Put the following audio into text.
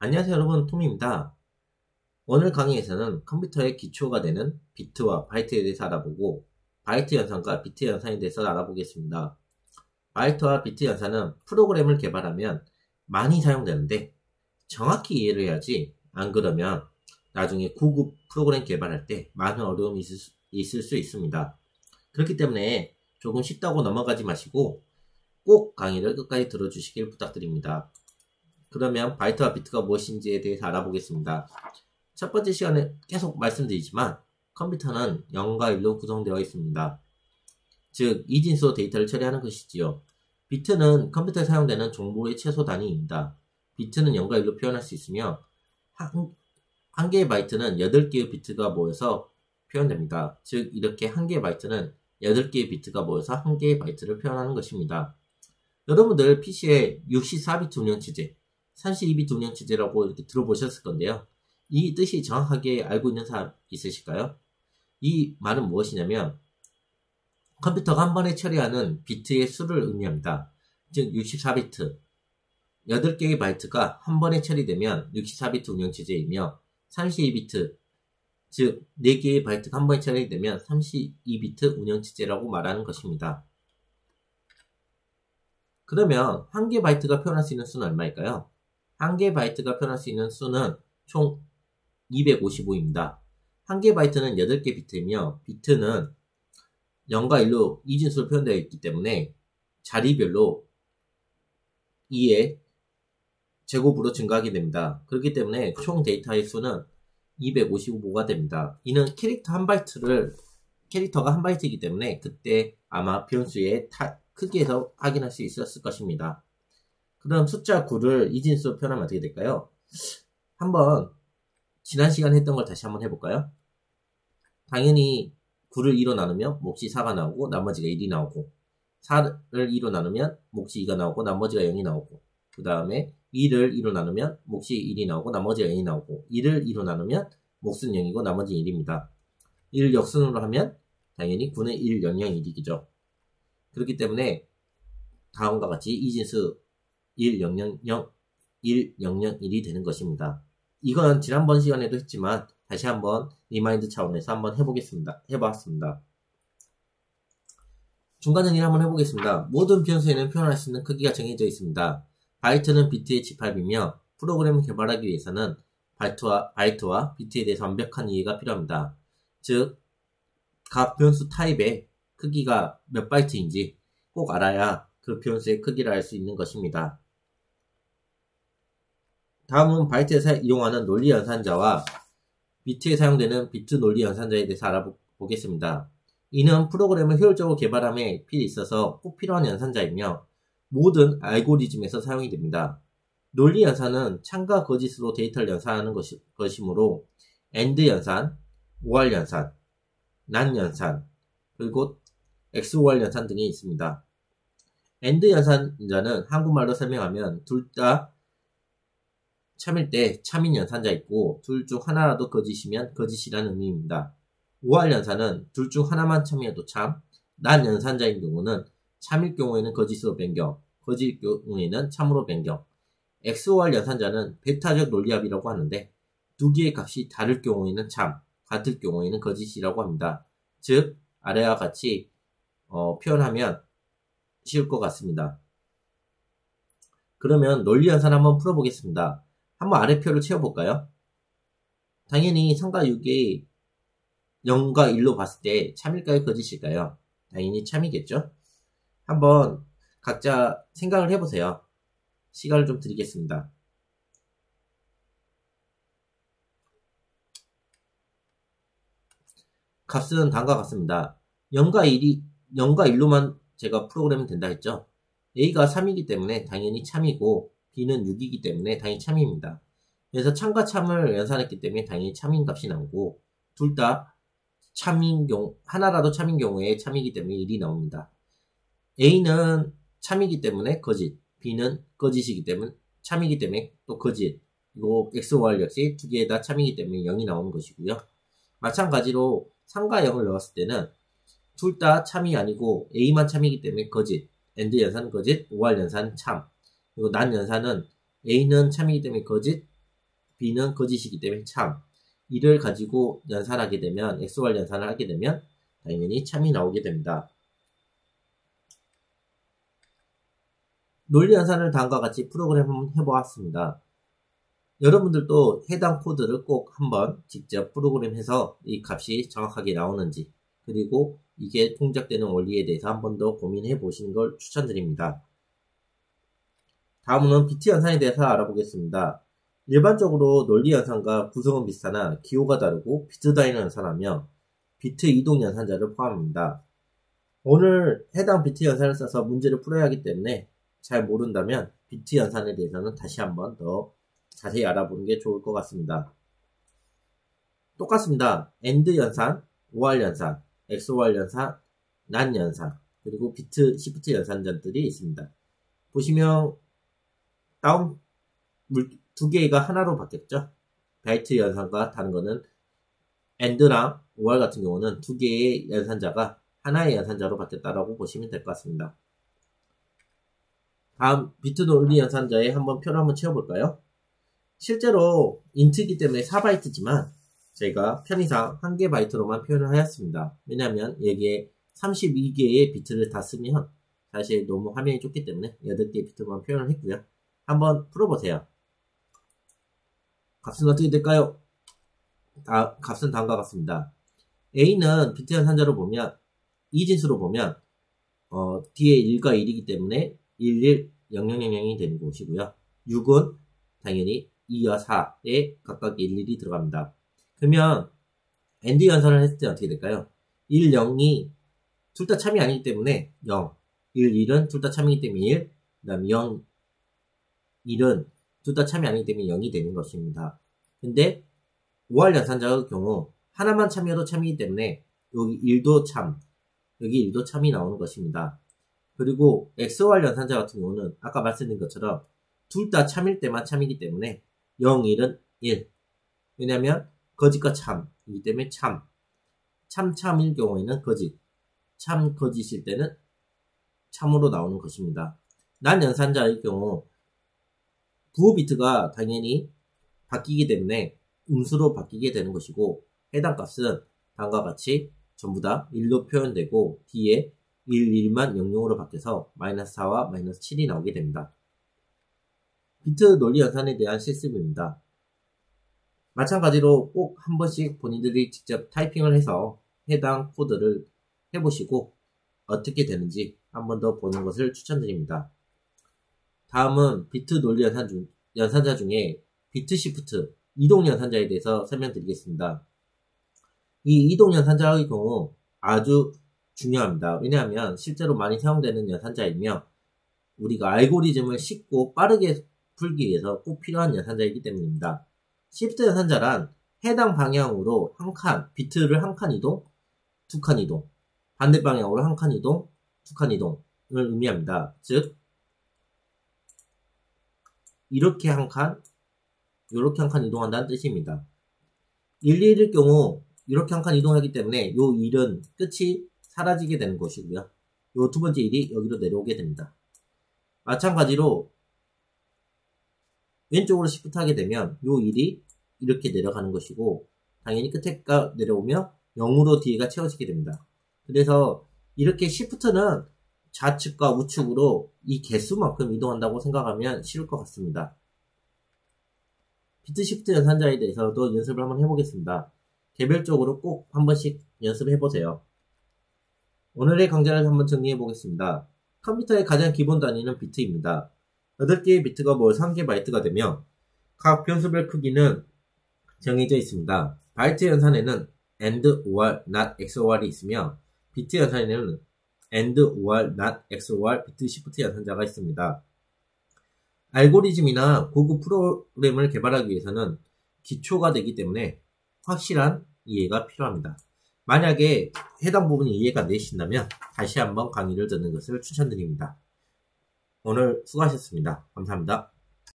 안녕하세요 여러분, 톰입니다. 오늘 강의에서는 컴퓨터의 기초가 되는 비트와 바이트에 대해서 알아보고 바이트 연산과 비트 연산에 대해서 알아보겠습니다. 바이트와 비트 연산은 프로그램을 개발하면 많이 사용되는데 정확히 이해를 해야지, 안 그러면 나중에 고급 프로그램 개발할 때 많은 어려움이 있을 수 있습니다. 그렇기 때문에 조금 쉽다고 넘어가지 마시고 꼭 강의를 끝까지 들어주시길 부탁드립니다. 그러면 바이트와 비트가 무엇인지에 대해서 알아보겠습니다. 첫 번째 시간에 계속 말씀드리지만 컴퓨터는 0과 1로 구성되어 있습니다. 즉 이진수 데이터를 처리하는 것이지요. 비트는 컴퓨터에 사용되는 정보의 최소 단위입니다. 비트는 0과 1로 표현할 수 있으며 한 개의 바이트는 8개의 비트가 모여서 표현됩니다. 즉 이렇게 한 개의 바이트는 8개의 비트가 모여서 한 개의 바이트를 표현하는 것입니다. 여러분들 PC에 64비트 운영체제, 32비트 운영체제라고 이렇게 들어보셨을 건데요. 이 뜻이 정확하게 알고 있는 사람 있으실까요? 이 말은 무엇이냐면 컴퓨터가 한 번에 처리하는 비트의 수를 의미합니다. 즉 64비트, 8개의 바이트가 한 번에 처리되면 64비트 운영체제이며 32비트, 즉 4개의 바이트가 한 번에 처리되면 32비트 운영체제라고 말하는 것입니다. 그러면 한 개 바이트가 표현할 수 있는 수는 얼마일까요? 한 개 바이트가 표현할 수 있는 수는 총 255입니다. 한 개 바이트는 8개 비트이며 비트는 0과 1로 이진수로 표현되어 있기 때문에 자리별로 2의 제곱으로 증가하게 됩니다. 그렇기 때문에 총 데이터의 수는 255가 됩니다. 이는 캐릭터가 한 바이트이기 때문에 그때 아마 변수의 크기에서 확인할 수 있었을 것입니다. 그럼 숫자 9를 이진수로 표현하면 어떻게 될까요? 한번 지난 시간에 했던 걸 다시 한번 해볼까요? 당연히 9를 2로 나누면 몫이 4가 나오고 나머지가 1이 나오고, 4를 2로 나누면 몫이 2가 나오고 나머지가 0이 나오고, 그 다음에 2를 2로 나누면 몫이 1이 나오고 나머지가 0이 나오고, 2를 2로 나누면 몫은 0이고 나머지는 1입니다. 1을 역순으로 하면 당연히 9는 1, 0, 0, 1이겠죠. 그렇기 때문에 다음과 같이 이진수 1, 0, 0, 0, 1, 0, 0, 1이 되는 것입니다. 이건 지난번 시간에도 했지만 다시 한번 리마인드 차원에서 한번 해봤습니다. 중간 정리를 한번 해보겠습니다. 모든 변수에는 표현할 수 있는 크기가 정해져 있습니다. 바이트는 비트의 집합이며 프로그램을 개발하기 위해서는 바이트와 비트에 대해서 완벽한 이해가 필요합니다. 즉, 각 변수 타입의 크기가 몇 바이트인지 꼭 알아야 그 변수의 크기를 알 수 있는 것입니다. 다음은 바이트에서 이용하는 논리 연산자와 비트에 사용되는 비트 논리 연산자에 대해서 알아보겠습니다. 이는 프로그램을 효율적으로 개발함에 있어서 꼭 필요한 연산자이며 모든 알고리즘에서 사용이 됩니다. 논리 연산은 참과 거짓으로 데이터를 연산하는 것이므로 AND 연산, OR 연산, NAND 연산, 그리고 XOR 연산 등이 있습니다. AND 연산자는 한국말로 설명하면 둘 다 참일 때 참인 연산자 있고 둘 중 하나라도 거짓이면 거짓이라는 의미입니다. OR 연산은 둘 중 하나만 참이어도 참, 난 연산자인 경우는 참일 경우에는 거짓으로 변경, 거짓일 경우에는 참으로 변경. XOR 연산자는 베타적 논리합이라고 하는데 두 개의 값이 다를 경우에는 참, 같을 경우에는 거짓이라고 합니다. 즉 아래와 같이 표현하면 쉬울 것 같습니다. 그러면 논리 연산 한번 풀어보겠습니다. 한번 아래표를 채워볼까요? 당연히 3과 6이 0과 1로 봤을 때 참일까요? 거짓일까요? 당연히 참이겠죠? 한번 각자 생각을 해보세요. 시간을 좀 드리겠습니다. 값은 다음과 같습니다. 0과 1로만 제가 프로그램은 된다 했죠? A가 3이기 때문에 당연히 참이고 B는 6이기 때문에 당연히 참입니다. 그래서 참과 참을 연산했기 때문에 당연히 참인 값이 나오고 둘 다 참인 경우, 하나라도 참인 경우에 참이기 때문에 1이 나옵니다. A는 참이기 때문에 거짓, B는 거짓이기 때문에 참이기 때문에 또 거짓, 그리고 XOR 역시 두 개 다 참이기 때문에 0이 나오는 것이고요. 마찬가지로 3과 0을 넣었을 때는 둘 다 참이 아니고 A만 참이기 때문에 거짓, AND 연산은 거짓, OR 연산은 참, 그리고 난 연산은 A는 참이기 때문에 거짓, B는 거짓이기 때문에 참. 이를 가지고 연산하게 되면 XOR 연산을 하게 되면 당연히 참이 나오게 됩니다. 논리 연산을 다음과 같이 프로그램 한번 해보았습니다. 여러분들도 해당 코드를 꼭 한번 직접 프로그램해서 이 값이 정확하게 나오는지 그리고 이게 동작되는 원리에 대해서 한 번 더 고민해 보시는 걸 추천드립니다. 다음은 비트 연산에 대해서 알아보겠습니다. 일반적으로 논리 연산과 구성은 비슷하나 기호가 다르고 비트 단위로 연산하며 비트 이동 연산자를 포함합니다. 오늘 해당 비트 연산을 써서 문제를 풀어야 하기 때문에 잘 모른다면 비트 연산에 대해서는 다시 한번 더 자세히 알아보는 게 좋을 것 같습니다. 똑같습니다. AND 연산, OR 연산, XOR 연산, NAND 연산, 그리고 비트 시프트 연산자들이 있습니다. 보시면 다음 두 개가 하나로 바뀌었죠. 바이트 연산과 다른 거는 AND랑 OR 같은 경우는 두 개의 연산자가 하나의 연산자로 바뀌었다라고 보시면 될 것 같습니다. 다음 비트 논리 연산자에 한번 표를 한번 채워볼까요? 실제로 인트이기 때문에 4바이트지만 제가 편의상 1개 바이트로만 표현을 하였습니다. 왜냐하면 여기에 32개의 비트를 다 쓰면 사실 너무 화면이 좁기 때문에 8개의 비트만 표현을 했고요. 한번 풀어보세요. 값은 어떻게 될까요? 값은 다음과 같습니다. A는 비트 연산자로 보면 이 진수로 보면 뒤에 1과 1이기 때문에 110000이 되는 것이고요. 6은 당연히 2와 4에 각각 11이 들어갑니다. 그러면 AND 연산을 했을 때 어떻게 될까요? 1, 0이 둘 다 참이 아니기 때문에 0, 1, 1은 둘 다 참이기 때문에 1, 그 다음에 0, 1은 둘 다 참이 아니기 때문에 0이 되는 것입니다. 근데 OR 연산자의 경우 하나만 참이어도 참이기 때문에 여기 1도 참, 여기 1도 참이 나오는 것입니다. 그리고 XOR 연산자 같은 경우는 아까 말씀드린 것처럼 둘 다 참일 때만 참이기 때문에 0, 1은 1. 왜냐면 거짓과 참이기 때문에 참일 경우에는 거짓, 참 거짓일 때는 참으로 나오는 것입니다. 난 연산자의 경우 부호 비트가 당연히 바뀌기 때문에 음수로 바뀌게 되는 것이고 해당 값은 다음과 같이 전부 다 1로 표현되고 뒤에 1, 1만 00으로 바뀌어서 마이너스 4와 마이너스 7이 나오게 됩니다. 비트 논리 연산에 대한 실습입니다. 마찬가지로 꼭 한 번씩 본인들이 직접 타이핑을 해서 해당 코드를 해보시고 어떻게 되는지 한 번 더 보는 것을 추천드립니다. 다음은 비트 논리 연산자 중에 비트 시프트 이동 연산자에 대해서 설명드리겠습니다. 이 이동 연산자의 경우 아주 중요합니다. 왜냐하면 실제로 많이 사용되는 연산자이며 우리가 알고리즘을 쉽고 빠르게 풀기 위해서 꼭 필요한 연산자이기 때문입니다. 시프트 연산자란 해당 방향으로 한 칸, 비트를 한 칸 이동, 두 칸 이동, 반대 방향으로 한 칸 이동, 두 칸 이동을 의미합니다. 즉 이렇게 한 칸, 이렇게 한 칸 이동한다는 뜻입니다. 1, 2일 경우 이렇게 한 칸 이동하기 때문에 요 1은 끝이 사라지게 되는 것이고요. 요 두 번째 1이 여기로 내려오게 됩니다. 마찬가지로 왼쪽으로 시프트 하게 되면 요 1이 이렇게 내려가는 것이고 당연히 끝에가 내려오면 0으로 뒤에가 채워지게 됩니다. 그래서 이렇게 시프트는 좌측과 우측으로 이 개수만큼 이동한다고 생각하면 쉬울 것 같습니다. 비트 시프트 연산자에 대해서도 연습을 한번 해보겠습니다. 개별적으로 꼭 한 번씩 연습해보세요. 오늘의 강좌를 한번 정리해보겠습니다. 컴퓨터의 가장 기본 단위는 비트입니다. 8개의 비트가 모여 3개 바이트가 되며 각 변수별 크기는 정해져 있습니다. 바이트 연산에는 AND, OR, NOT, XOR이 있으며 비트 연산에는 AND, OR, NOT, XOR, 비트 시프트 연산자가 있습니다. 알고리즘이나 고급 프로그램을 개발하기 위해서는 기초가 되기 때문에 확실한 이해가 필요합니다. 만약에 해당 부분이 이해가 되신다면 다시 한번 강의를 듣는 것을 추천드립니다. 오늘 수고하셨습니다. 감사합니다.